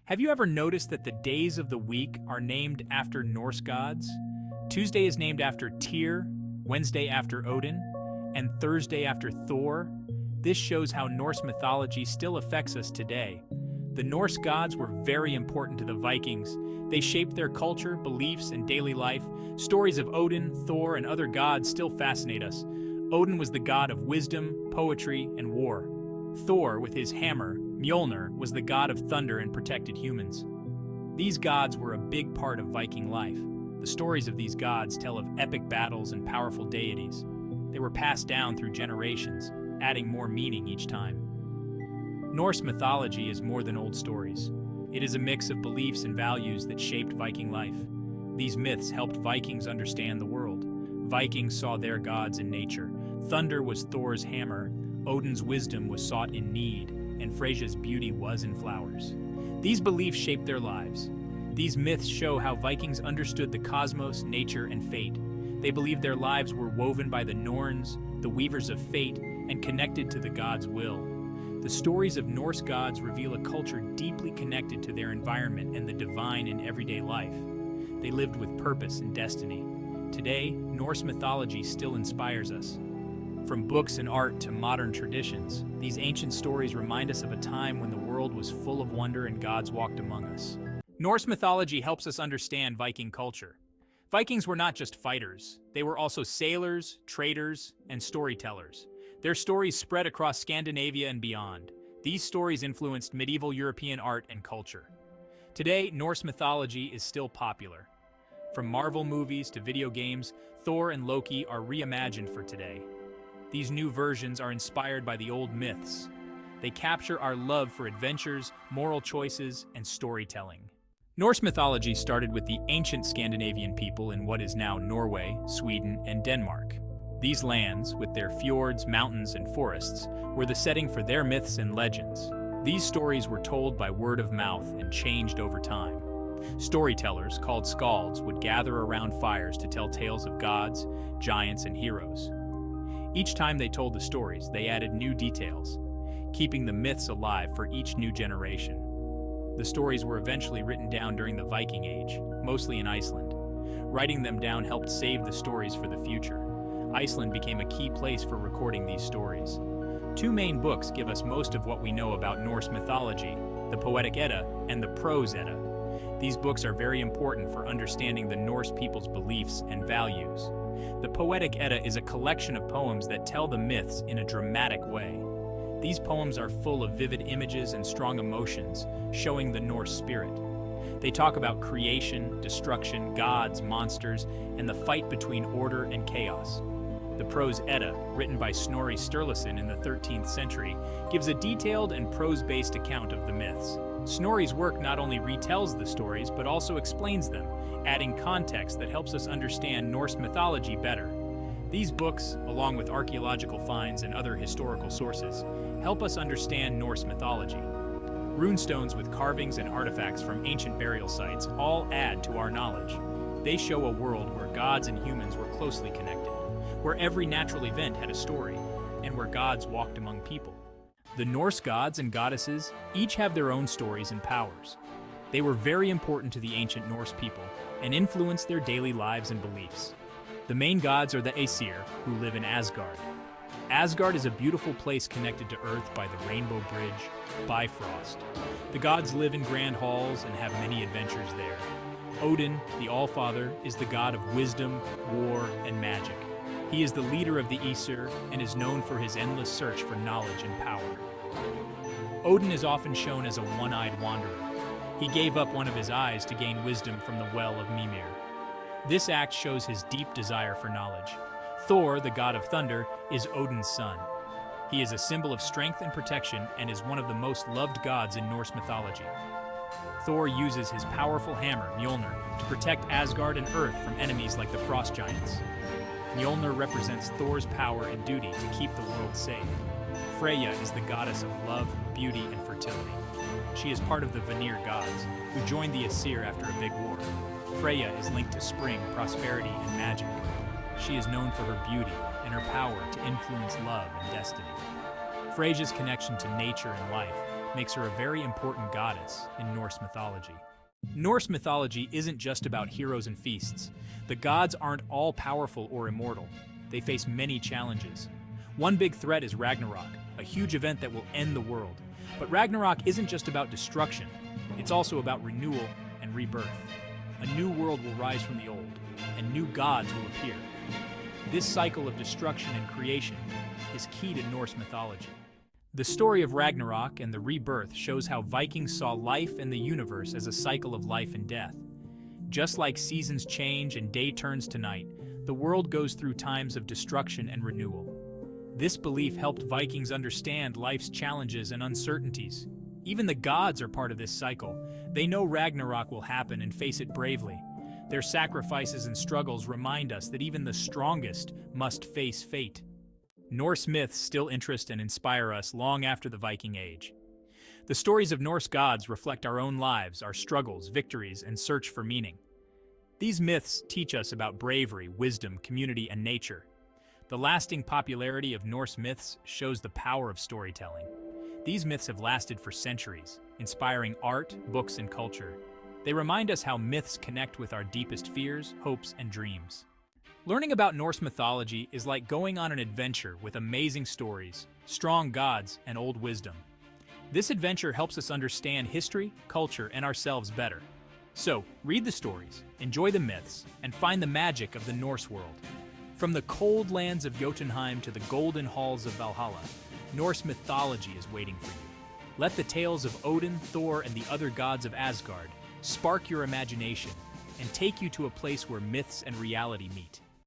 Have you ever noticed that the days of the week are named after Norse gods? Tuesday is named after Tyr, Wednesday after Odin, and Thursday after Thor. This shows how Norse mythology still affects us today. The Norse gods were very important to the Vikings. They shaped their culture, beliefs, and daily life. Stories of Odin, Thor, and other gods still fascinate us. Odin was the god of wisdom, poetry, and war. Thor, with his hammer, Mjolnir, was the god of thunder and protected humans. These gods were a big part of Viking life. The stories of these gods tell of epic battles and powerful deities. They were passed down through generations, adding more meaning each time. Norse mythology is more than old stories. It is a mix of beliefs and values that shaped Viking life. These myths helped Vikings understand the world. Vikings saw their gods in nature. Thunder was Thor's hammer, Odin's wisdom was sought in need, and Freyja's beauty was in flowers. These beliefs shaped their lives. These myths show how Vikings understood the cosmos, nature, and fate. They believed their lives were woven by the Norns, the weavers of fate, and connected to the gods' will. The stories of Norse gods reveal a culture deeply connected to their environment and the divine in everyday life. They lived with purpose and destiny. Today, Norse mythology still inspires us. From books and art to modern traditions, these ancient stories remind us of a time when the world was full of wonder and gods walked among us. Norse mythology helps us understand Viking culture. Vikings were not just fighters, they were also sailors, traders, and storytellers. Their stories spread across Scandinavia and beyond. These stories influenced medieval European art and culture. Today, Norse mythology is still popular. From Marvel movies to video games, Thor and Loki are reimagined for today. These new versions are inspired by the old myths. They capture our love for adventures, moral choices, and storytelling. Norse mythology started with the ancient Scandinavian people in what is now Norway, Sweden, and Denmark. These lands, with their fjords, mountains, and forests, were the setting for their myths and legends. These stories were told by word of mouth and changed over time. Storytellers, called skalds, would gather around fires to tell tales of gods, giants, and heroes. Each time they told the stories, they added new details, keeping the myths alive for each new generation. The stories were eventually written down during the Viking Age, mostly in Iceland. Writing them down helped save the stories for the future. Iceland became a key place for recording these stories. Two main books give us most of what we know about Norse mythology, the Poetic Edda and the Prose Edda. These books are very important for understanding the Norse people's beliefs and values. The Poetic Edda is a collection of poems that tell the myths in a dramatic way. These poems are full of vivid images and strong emotions, showing the Norse spirit. They talk about creation, destruction, gods, monsters, and the fight between order and chaos. The Prose Edda, written by Snorri Sturluson in the 13th century, gives a detailed and prose-based account of the myths. Snorri's work not only retells the stories, but also explains them, adding context that helps us understand Norse mythology better. These books, along with archaeological finds and other historical sources, help us understand Norse mythology. Runestones with carvings and artifacts from ancient burial sites all add to our knowledge. They show a world where gods and humans were closely connected, where every natural event had a story, and where gods walked among people. The Norse gods and goddesses each have their own stories and powers. They were very important to the ancient Norse people and influenced their daily lives and beliefs. The main gods are the Aesir, who live in Asgard. Asgard is a beautiful place connected to Earth by the Rainbow Bridge, Bifrost. The gods live in grand halls and have many adventures there. Odin, the Allfather, is the god of wisdom, war, and magic. He is the leader of the Aesir and is known for his endless search for knowledge and power. Odin is often shown as a one-eyed wanderer. He gave up one of his eyes to gain wisdom from the well of Mimir. This act shows his deep desire for knowledge. Thor, the god of thunder, is Odin's son. He is a symbol of strength and protection and is one of the most loved gods in Norse mythology. Thor uses his powerful hammer, Mjolnir, to protect Asgard and Earth from enemies like the frost giants. Mjolnir represents Thor's power and duty to keep the world safe. Freyja is the goddess of love, beauty, and fertility. She is part of the Vanir gods, who joined the Aesir after a big war. Freyja is linked to spring, prosperity, and magic. She is known for her beauty and her power to influence love and destiny. Freyja's connection to nature and life makes her a very important goddess in Norse mythology. Norse mythology isn't just about heroes and feasts. The gods aren't all-powerful or immortal. They face many challenges. One big threat is Ragnarok, a huge event that will end the world. But Ragnarok isn't just about destruction. It's also about renewal and rebirth. A new world will rise from the old, and new gods will appear. This cycle of destruction and creation is key to Norse mythology. The story of Ragnarok and the rebirth shows how Vikings saw life and the universe as a cycle of life and death. Just like seasons change and day turns to night, the world goes through times of destruction and renewal. This belief helped Vikings understand life's challenges and uncertainties. Even the gods are part of this cycle. They know Ragnarok will happen and face it bravely. Their sacrifices and struggles remind us that even the strongest must face fate. Norse myths still interest and inspire us long after the Viking Age. The stories of Norse gods reflect our own lives, our struggles, victories, and search for meaning. These myths teach us about bravery, wisdom, community, and nature. The lasting popularity of Norse myths shows the power of storytelling. These myths have lasted for centuries, inspiring art, books, and culture. They remind us how myths connect with our deepest fears, hopes, and dreams. Learning about Norse mythology is like going on an adventure with amazing stories, strong gods, and old wisdom. This adventure helps us understand history, culture, and ourselves better. So, read the stories, enjoy the myths, and find the magic of the Norse world. From the cold lands of Jotunheim to the golden halls of Valhalla, Norse mythology is waiting for you. Let the tales of Odin, Thor, and the other gods of Asgard spark your imagination and take you to a place where myths and reality meet.